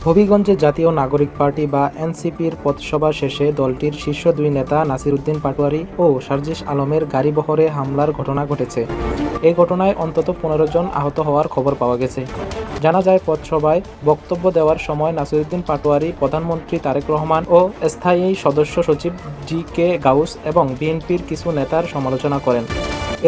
হবিগঞ্জে জাতীয় নাগরিক পার্টি বা এনসিপির পথসভা শেষে দলটির শীর্ষ দুই নেতা নাসির উদ্দিন পাটোয়ারী ও সার্জিস আলমের গাড়িবহরে হামলার ঘটনা ঘটেছে। এই ঘটনায় অন্তত 15 জন আহত হওয়ার খবর পাওয়া গেছে। জানা যায়, পথসভায় বক্তব্য দেওয়ার সময় নাসির উদ্দিন পাটোয়ারী প্রধানমন্ত্রী তারেক রহমান ও স্থায়ী সদস্য সচিব জি.কে. গাউস এবং বিএনপির কিছু নেতার সমালোচনা করেন।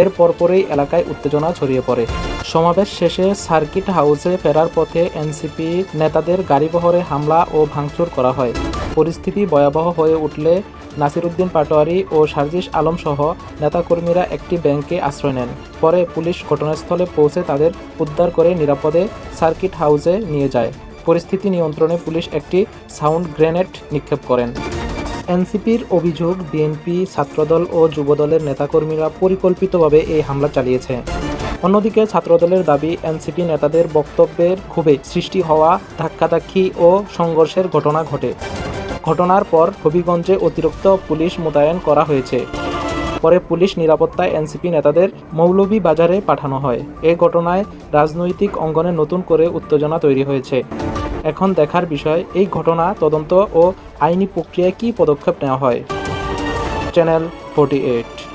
এর পরপরই এলাকায় উত্তেজনা ছড়িয়ে পড়ে। সমাবেশ শেষে সার্কিট হাউসে ফেরার পথে এনসিপি নেতাদের গাড়িবহরে হামলা ও ভাঙচুর করা হয়। পরিস্থিতি ভয়াবহ হয়ে উঠলে নাসির উদ্দিন পাটোয়ারী ও সার্জিস আলম সহ নেতাকর্মীরা একটি ব্যাংকে আশ্রয় নেন। পরে পুলিশ ঘটনাস্থলে পৌঁছে তাদের উদ্ধার করে নিরাপদে সার্কিট হাউসে নিয়ে যায়। পরিস্থিতি নিয়ন্ত্রণে পুলিশ একটি সাউন্ড গ্রেনেড নিক্ষেপ করেন। এনসিপির অভিযোগ, বিএনপি, ছাত্রদল ও যুবদলের নেতাকর্মীরা পরিকল্পিতভাবে এই হামলা চালিয়েছে। অন্যদিকে ছাত্রদলের দাবি, এনসিপি নেতাদের বক্তব্যের ক্ষোভে সৃষ্টি হওয়া ধাক্কাধাক্কি ও সংঘর্ষের ঘটনা ঘটে। ঘটনার পর হবিগঞ্জে অতিরিক্ত পুলিশ মোতায়েন করা হয়েছে। পরে পুলিশ নিরাপত্তায় এনসিপি নেতাদের মৌলভীবাজারে পাঠানো হয়। এ ঘটনায় রাজনৈতিক অঙ্গনে নতুন করে উত্তেজনা তৈরি হয়েছে। এখন দেখার বিষয়, এই ঘটনা তদন্ত ও আইনি প্রক্রিয়ায় কী পদক্ষেপ নেওয়া হয়। চ্যানেল 48।